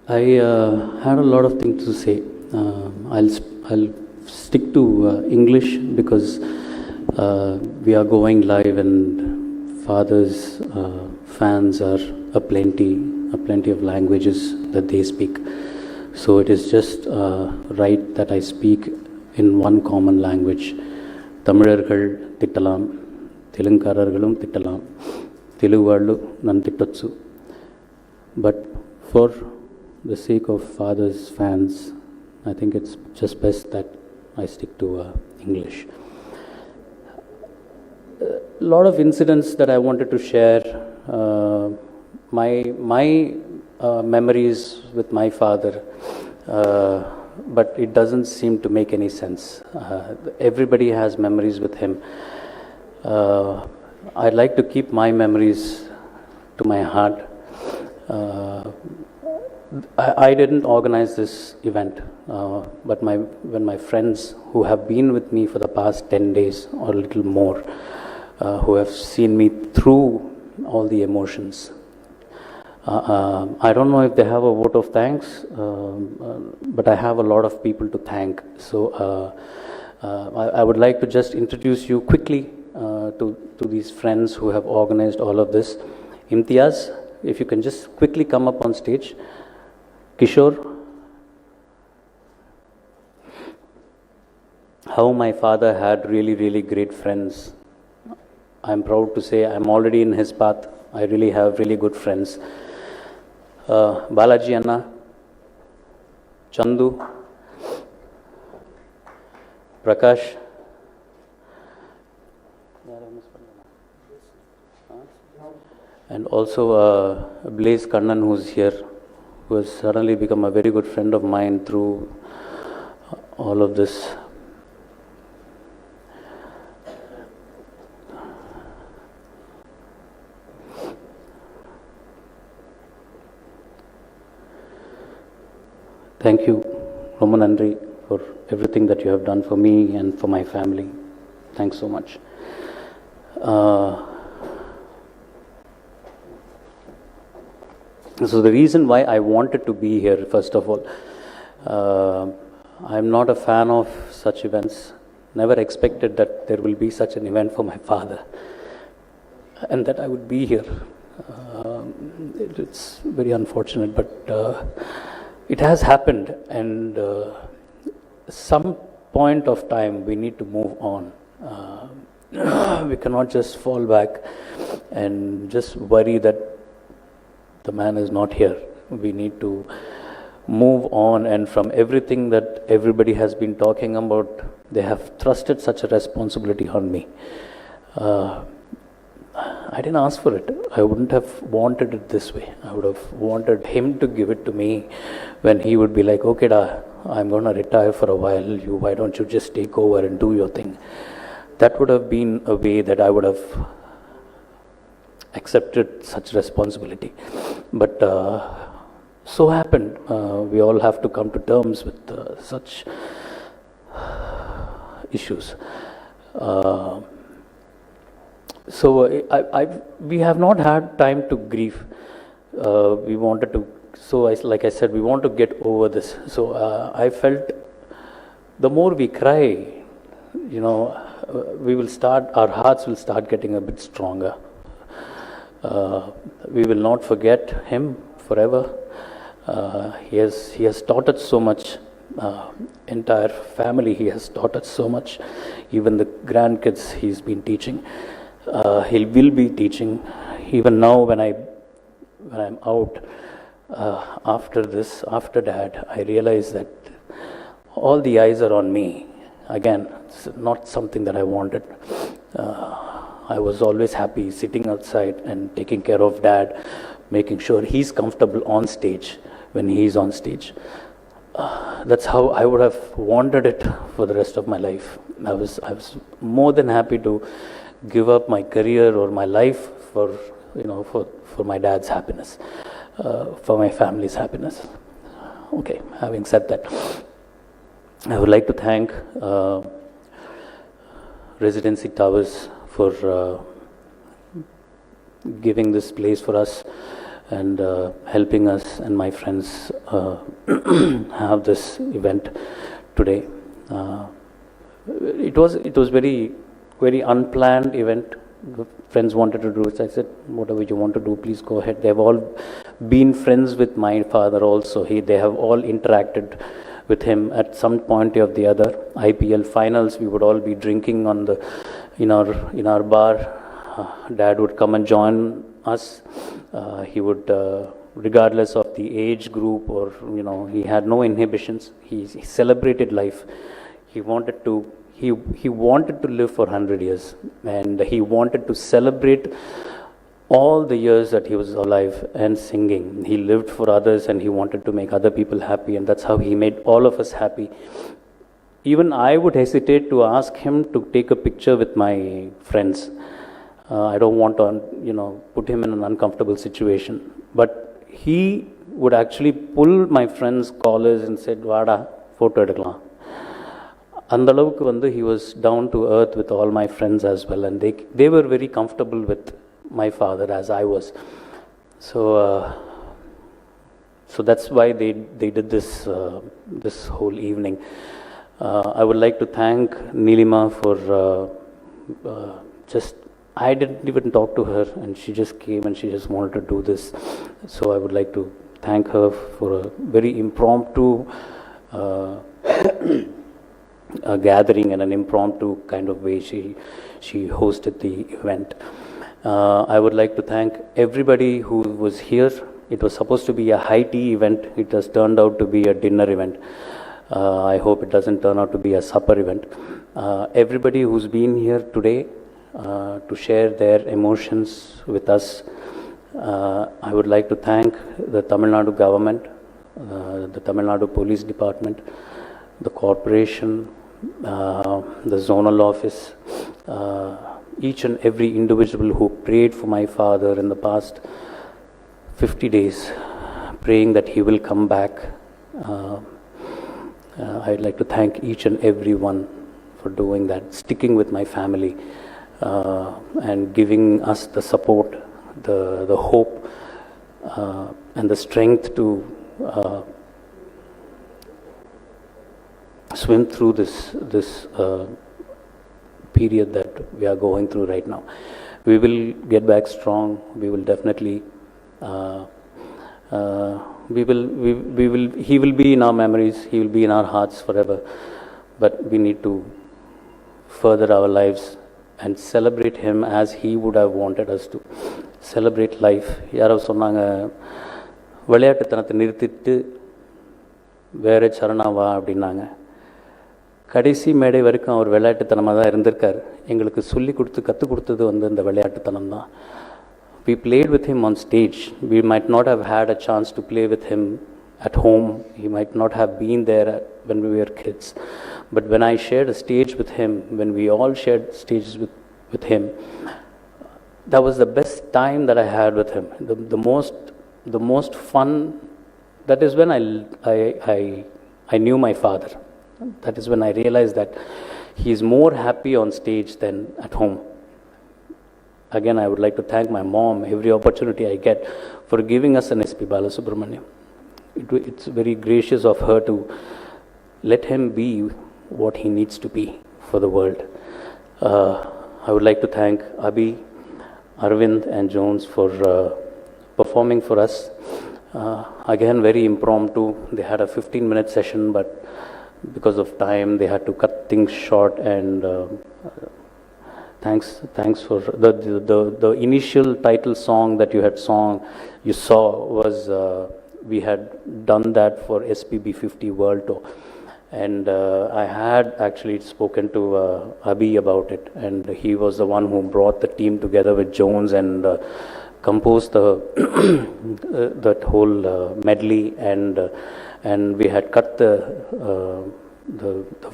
I had a lot of things to say. I'll stick to English because we are going live and fathers fans are a plenty of languages that they speak. So it is just right that I speak in one common language. தமிழர்கள் திட்டலாம், தெலுங்காரர்களும் திட்டலாம், தெலுங்கு వాళ్ళు నన్ను తిట్టొచ్చు. But for the sake of fathers, fans, I think it's just best that I stick to English. A lot of incidents that I wanted to share. My memories with my father, but it doesn't seem to make any sense. Everybody has memories with him. I'd like to keep my memories to my heart. I didn't organize this event, but when my friends who have been with me for the past 10 days or a little more, who have seen me through all the emotions, I don't know if they have a vote of thanks, but I have a lot of people to thank. So I would like to just introduce you quickly to these friends who have organized all of this. Imtiaz, if you can just quickly come up on stage. Kishore, how my father had really great friends. I'm proud to say I'm already in his path. I really have really good friends. Balaji Anna, Chandu, Prakash, and also Blaze Kannan, who's here, who has suddenly become a very good friend of mine through all of this. Thank you, Roman Andri, for everything that you have done for me and for my family. Thanks so much. So the reason why I wanted to be here, first of all, I'm not a fan of such events. Never expected that there will be such an event for my father and that I would be here. It's very unfortunate, but it has happened, and some point of time we need to move on. We cannot just fall back and just worry that the man is not here. We need to move on, and from everything that everybody has been talking about, they have thrusted such a responsibility on me. I didn't ask for it. I wouldn't have wanted it this way. I would have wanted him to give it to me when he would be like, okay, da, I'm going to retire for a while. Why don't you just take over and do your thing? That would have been a way that I would have accepted such responsibility. But so happened. We all have to come to terms with such issues. So we have not had time to grieve. We wanted to, like I said, we want to get over this. So I felt the more we cry, our hearts will start getting a bit stronger. We will not forget him forever. He has taught us so much. Entire family, he has taught us so much. Even the grandkids, he's been teaching. He will be teaching. Even now, when I'm out after Dad, I realize that all the eyes are on me. Again, it's not something that I wanted. I was always happy sitting outside and taking care of Dad, making sure he's comfortable on stage when he's on stage. That's how I would have wanted it for the rest of my life. I was more than happy to give up my career or my life for my dad's happiness, for my family's happiness. Okay, having said that, I would like to thank Residency Towers for giving this place for us. and helping us and my friends have this event today. It was very unplanned event. The friends wanted to do it. I said, whatever you want to do, please go ahead. They have all been friends with my father also. They have all interacted with him at some point or the other. IPL finals, we would all be drinking in our bar. Dad would come and join us. He would, regardless of the age group or he had no inhibitions. He celebrated life. He wanted to live for 100 years, and he wanted to celebrate all the years that he was alive and singing. He lived for others, and he wanted to make other people happy, and that's how he made all of us happy. Even I would hesitate to ask him to take a picture with my friends. I don't want to, put him in an uncomfortable situation. But he would actually pull my friends' collars and said, "Vada, photo edukkalam." அந்த அளவுக்கு he was down to earth with all my friends as well, and they were very comfortable with my father as I was. So that's why they did this whole evening. I would like to thank Neelima for I didn't even talk to her, and she just came and she just wanted to do this. So I would like to thank her for a very impromptu a gathering and an impromptu kind of way she hosted the event. I would like to thank everybody who was here. It was supposed to be a high tea event. It has turned out to be a dinner event. I hope it doesn't turn out to be a supper event. Everybody who's been here today to share their emotions with us. I would like to thank the Tamil Nadu government, the Tamil Nadu Police Department, the corporation, the zonal office, each and every individual who prayed for my father in the past 50 days, praying that he will come back. I'd like to thank each and every one for doing that, sticking with my family, and giving us the support, the hope, and the strength to swim through this period that we are going through right now. We will get back strong. We will definitely he will be in our memories. He will be in our hearts forever. But we need to further our lives and celebrate him as he would have wanted us to celebrate life. யாரோ சொன்னாங்க, விளையாட்டுத்தனத்தை நிறுத்திட்டு வேற சரணாவா அப்படின்னாங்க. கடைசி மேடை வரைக்கும் அவர் விளையாட்டுத்தனமாக தான் இருந்திருக்கார். எங்களுக்கு சொல்லி கற்றுக் கொடுத்தது இந்த விளையாட்டுத்தனம் தான். We played with him on stage. We might not have had a chance to play with him at home. He might not have been there when we were kids. But when I shared a stage with him, when we all shared stages with him, that was the best time that I had with him. The most fun. That is when I knew my father. That is when I realized that he is more happy on stage than at home. Again, I would like to thank my mom every opportunity I get for giving us an SP Balasubramaniam. It's very gracious of her to let him be what he needs to be for the world. I would like to thank Abhi, Arvind and Jones for performing for us. Again, very impromptu. They had a 15-minute session, but because of time they had to cut things short, and thanks for the initial title song that you saw was we had done that for SPB 50 World Tour, and I had actually spoken to Abhi about it, and he was the one who brought the team together with Jones and composed that whole medley, and we had cut the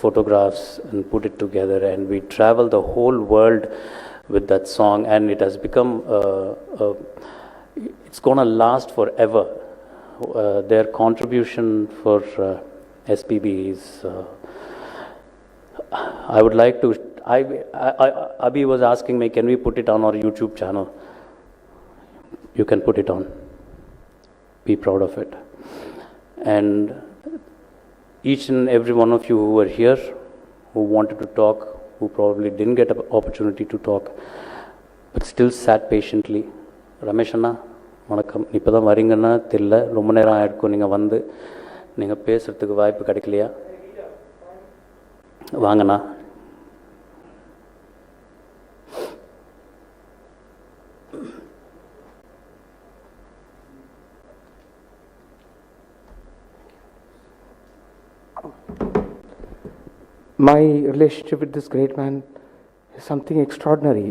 photographs and put it together, and we traveled the whole world with that song, and it has become it's gonna last forever. Their contribution for SPB is I would like to Abhi was asking me, can we put it on our YouTube channel? You can put it on. be proud of it. And each and every one of you who were here, who wanted to talk, who probably didn't get an opportunity to talk, but still sat patiently. Ramesh அண்ணா வணக்கம். இப்போ தான் வரீங்கன்னா தெரியல, ரொம்ப நேரம் ஆகிருக்கும் நீங்கள் வந்து. நீங்கள் பேசுகிறதுக்கு வாய்ப்பு கிடைக்கலையா? வாங்கண்ணா. My relationship with this great man is something extraordinary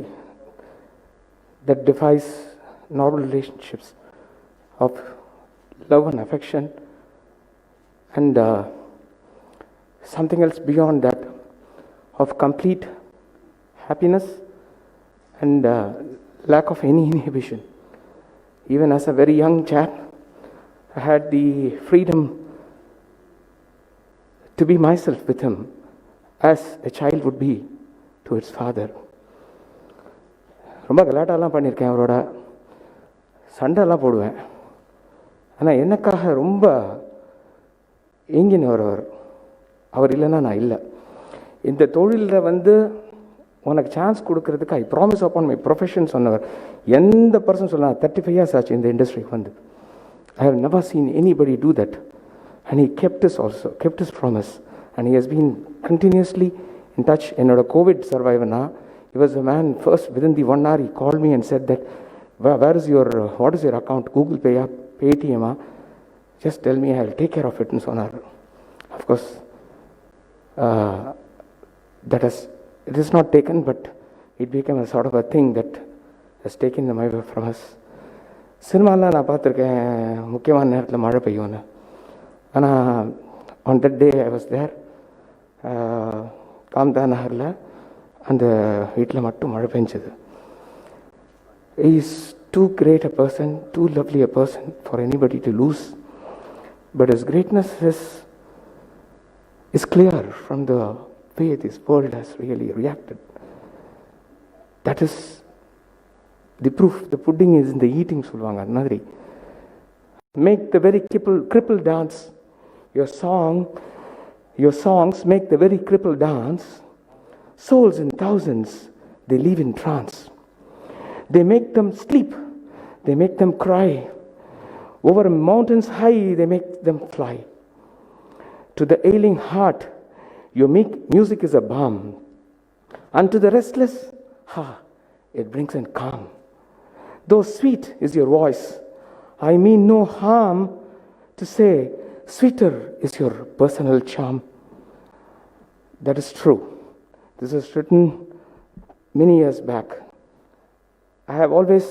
that defies normal relationships of love and affection, and something else beyond that, of complete happiness and lack of any inhibition. Even as a very young chap, I had the freedom to be myself with him, as a child would be to its father. ரொம்ப கலாட்டாலாம் பண்ணியிருக்கேன், அவரோட சண்டைலாம் போடுவேன். ஆனால் எனக்காக ரொம்ப ஏங்கினவர் அவர் இல்லைன்னா நான் இல்லை. இந்த தொழிலில் வந்து உனக்கு சான்ஸ் கொடுக்கறதுக்கு I promise upon my profession சொன்னவர். எந்த பர்சன் சொல்லலாம், 35 years ஆச்சு இந்த இண்டஸ்ட்ரிக்கு வந்து. I have never seen anybody do that. And he kept his also kept his promise. And he has been continuously in touch. என்னோட கோவிட் சர்வைவர்னா, he was a man first within the 1 hour he called me and said that where is your what is your account, Google Pay, Paytm, just tell me, I will take care of it ன்னு சொன்னார். Of course that has, it is not taken, but it became a sort of a thing that has taken them away from us. சினிமாலாம் நான் பார்த்துருக்கேன் முக்கியமான நேரத்தில் மழை பெய்யும்னு. ஆனால் on that day I was there, காம்தா நகரில் அந்த வீட்டில் மட்டும் மழை பெஞ்சது. He is too great a person, too lovely a person for anybody to lose. But his greatness is clear from the way this world has really reacted. That is the proof. The pudding is in the eating, சொல்லுவாங்க அந்த மாதிரி. Make the very cripple dance. Your songs make the very cripple dance. Souls in thousands, they live in trance. They make them sleep, they make them cry. Over mountains high, they make them fly. To the ailing heart, your music is a balm. And to the restless, it brings in calm. Though sweet is your voice, I mean no harm to say, sweeter is your personal charm. That is true. This was written many years back. I have always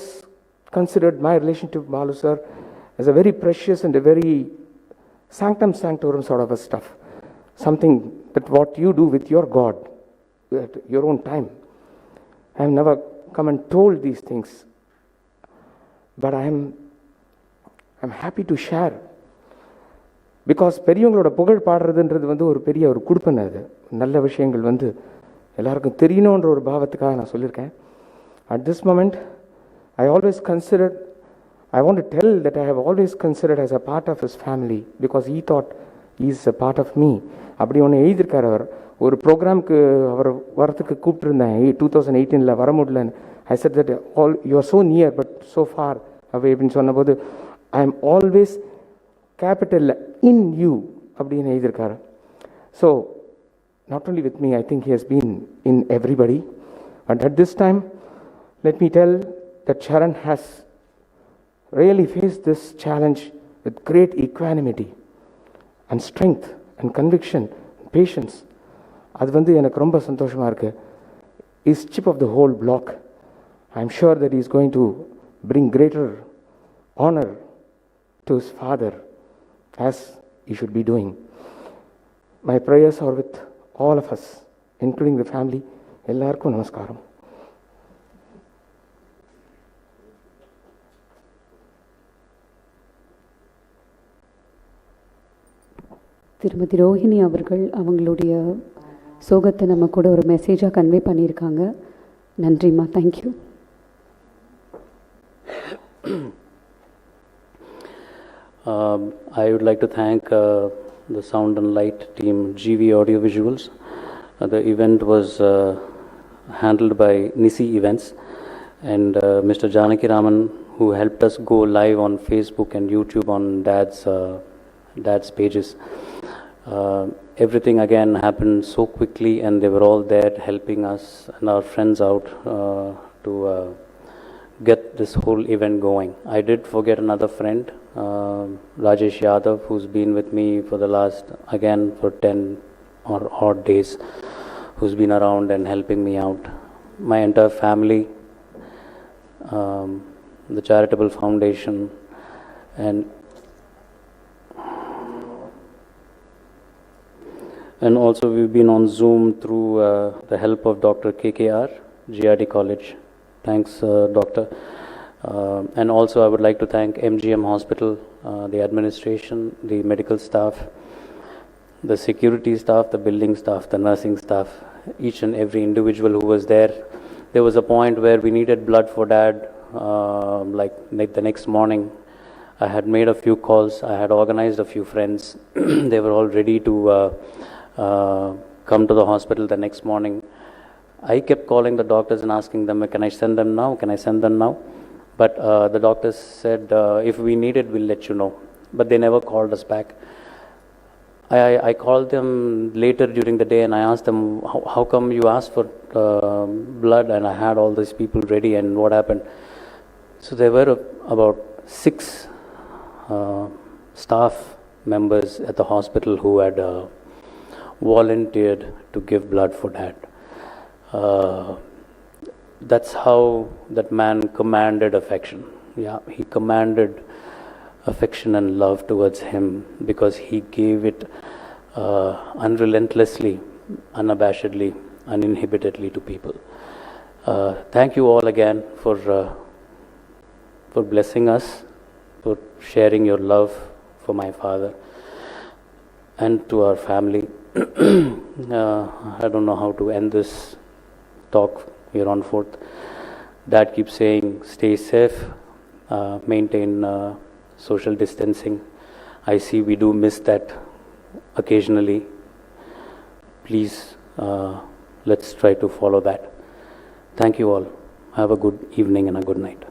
considered my relationship with Balu sir as a very precious and a very sanctum sanctorum sort of a stuff. Something that what you do with your God at your own time. I have never come and told these things, but I'm happy to share. Because பெரியவங்களோட புகழ் பாடுறதுன்றது வந்து ஒரு பெரிய ஒரு கொடுப்பனை. அது நல்ல விஷயங்கள் வந்து எல்லாருக்கும் தெரியணுன்ற ஒரு பாவத்துக்காக நான் சொல்லியிருக்கேன். At this moment I want to tell that I have always considered as a part of his family, because he that is a part of me. அப்படி ஒன்று எழுதியிருக்கார் அவர். ஒரு ப்ரோக்ராமுக்கு அவர் வரத்துக்கு கூப்பிட்டுருந்தேன் 2018 வர முடியலன்னு. I said that all you are so near but so far away அப்படின்னு சொன்னபோது, ஐ எம் ஆல்வேஸ் கேபிட்டலில் இன் யூ அப்படின்னு எழுதியிருக்காரு. ஸோ not only with me, I think he has been in everybody. But at this time, let me tell that Sharan has really faced this challenge with great equanimity and strength and conviction and patience. அது வந்து எனக்கு ரொம்ப சந்தோஷமாக இருக்குது. He's chip of the whole block. I'm sure that he's going to bring greater honor to his father as he should be doing. My prayers are with all of us, including the family. எல்லாருக்கும் நமஸ்காரம். திருமதி ரோஹிணி அவர்கள் அவங்களுடைய சோகத்தை நம்ம கூட ஒரு மெசேஜாக convey பண்ணியிருக்காங்க. நன்றிம்மா, thank you. I would like to thank the sound and light team, GV Audio Visuals. The event was handled by Nisi Events, and Mr. Janaki Raman, who helped us go live on Facebook and YouTube on Dad's pages. Everything again happened so quickly, and they were all there helping us and our friends out to get this whole event going. I did forget another friend, Rajesh Yadav, who's been with me for the last, again, for 10 or odd days, who's been around and helping me out. My entire family, the charitable foundation, and also we've been on Zoom through the help of Dr. KKR, GRD College. Thanks, Doctor. And also I would like to thank MGM Hospital, the administration, the medical staff, the security staff, the building staff, the nursing staff, each and every individual who was there. There was a point where we needed blood for Dad, like the next morning. I had made a few calls, I had organized a few friends. They were all ready to come to the hospital the next morning. I kept calling the doctors and asking them, can I send them now? Can I send them now? But the doctors said, if we need it, we'll let you know. But they never called us back. I called them later during the day and I asked them, how come you asked for blood and I had all these people ready, and what happened? So there were about 6 staff members at the hospital who had volunteered to give blood for Dad. That's how that man commanded affection. Yeah, he commanded affection and love towards him because he gave it unrelentlessly, unabashedly, uninhibitedly to people. Thank you all again for blessing us, for sharing your love for my father and to our family. I don't know how to end this talk here on 4th. Dad keeps saying, stay safe, maintain social distancing. I see we do miss that occasionally. Please, let's try to follow that. Thank you all. Have a good evening and a good night.